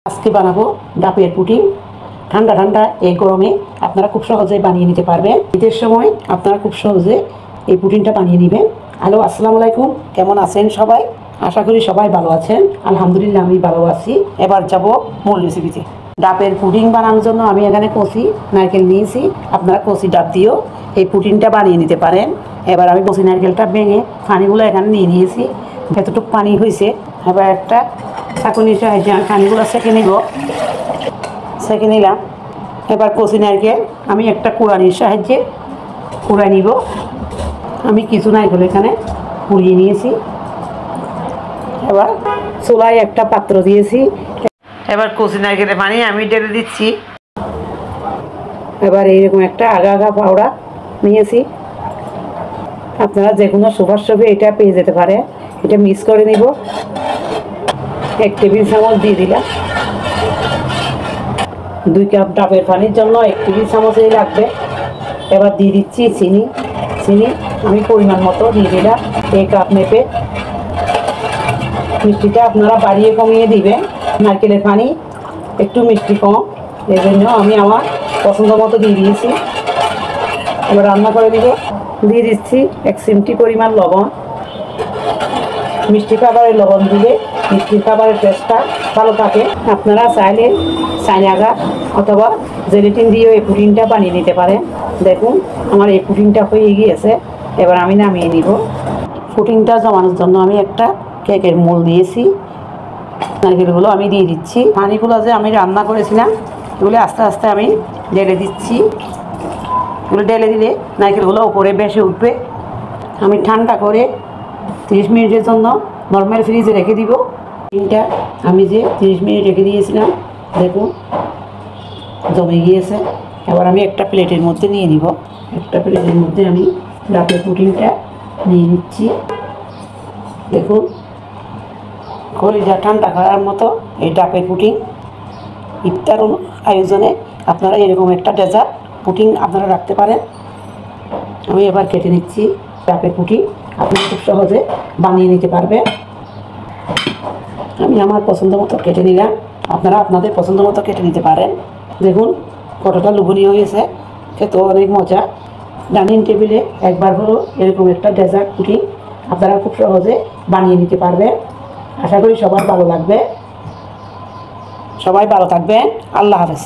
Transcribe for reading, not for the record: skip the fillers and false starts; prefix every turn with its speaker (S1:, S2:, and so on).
S1: আজকে বানাবো ডাবের পুডিং। ঠান্ডা ঠান্ডা এই গরমে আপনারা খুব সহজে বানিয়ে নিতে পারবেন। ঈদের সময় আপনারা খুব সহজে এই পুডিংটা বানিয়ে নেবেন। হ্যালো, আসসালামু আলাইকুম। কেমন আছেন সবাই? আশা করি সবাই ভালো আছেন। আলহামদুলিল্লাহ আমি ভালো আছি। এবার যাব মূল রেসিপিতে। ডাবের পুডিং বানানোর জন্য আমি এখানে কচি নারকেল নিয়েছি। আপনারা কচি ডাব দিয়েও এই পুডিংটা বানিয়ে নিতে পারেন। এবার আমি কচি নারকেলটা ভেঙে পানিগুলো এখানে নিয়ে নিয়েছি। যতটুকু পানি হয়েছে এবার একটা ছাঁকুনির সাহায্যে পানিগুলো সেঁকে নিলাম। এবার কচি নারকেল আমি একটা কুড়ানির সাহায্যে কুড়াই নিব। আমি কিছু নারকেল এখানে কুড়িয়ে নিয়েছি। এবার চুলায় একটা পাত্র দিয়েছি। এবার কচি নারকেলের পানি আমি ঢেলে দিচ্ছি। এবার এইরকম একটা আগা আগা পাউডার নিয়েছি। আপনারা যে কোনো সুপার শপে এটা পেয়ে যেতে পারে। এটা মিক্স করে নিব। 1 টেবিল চামচ দিয়ে দিলাম। 2 কাপ ডাবের পানির জন্য 1 টেবিল চামচই লাগবে। এবার দিয়ে দিচ্ছি চিনি। আমি পরিমাণ মতো দিয়ে দিলাম 1 কাপ মেপে। মিষ্টিটা আপনারা বাড়িয়ে কমিয়ে দিবেন। নারকেলের পানি একটু মিষ্টি কম, এই জন্য আমি আমার পছন্দ মতো দিয়ে দিয়েছি। এবার রান্না করে দিব। দিয়ে দিচ্ছি 1 চিমটি পরিমাণ লবণ। মিষ্টি খাবারের লবণ দিলে মিষ্টি খাবারের টেস্টটা ভালো থাকে। আপনারা চাইলে চাইনাগার অথবা জেলিটিন দিয়েও এই পুডিংটা বানিয়ে নিতে পারেন। দেখুন আমার এই পুডিংটা হয়ে গিয়েছে। এবার আমি নামিয়ে নিব। পুডিংটা জমানোর জন্য আমি একটা কেকের মোল নিয়েছি। নারকেলগুলো আমি দিয়ে দিচ্ছি। পানিগুলো যে আমি রান্না করেছিলাম এগুলো আস্তে আস্তে আমি ঢেলে দিচ্ছি। এগুলো ঢেলে দিলে নারকেলগুলো উপরে বেশি উঠবে। আমি ঠান্ডা করে 30 মিনিটের জন্য নর্মাল ফ্রিজে রেখে দিব। পুডিংটা আমি যে 30 মিনিট রেখে দিয়েছিলাম দেখুন জমে গিয়েছে। এবার আমি একটা প্লেটের মধ্যে নিয়ে নিব। একটা প্লেটের মধ্যে আমি ডাবের পুডিংটা নিয়ে নিচ্ছি। দেখুন কলিজা ঠান্ডা করার মতো এই ডাবের পুডিং। ইফতার আয়োজনে আপনারা এরকম একটা ডেজার্ট পুডিং আপনারা রাখতে পারেন। আমি এবার কেটে নিচ্ছি ডাবের পুডিং। আপনি খুব সহজে বানিয়ে নিতে পারবেন। আমি আমার পছন্দ মতো কেটে নিলাম। আপনারা আপনাদের পছন্দ মতো কেটে নিতে পারেন। দেখুন কতটা লোভনীয় হয়েছে, খেতেও অনেক মজা। ডাইনিং টেবিলে একবার হলো এরকম একটা ডেজার্ট পুডিং আপনারা খুব সহজে বানিয়ে নিতে পারবেন। আশা করি সবার ভালো লাগবে। সবাই ভালো থাকবেন। আল্লাহ হাফেজ।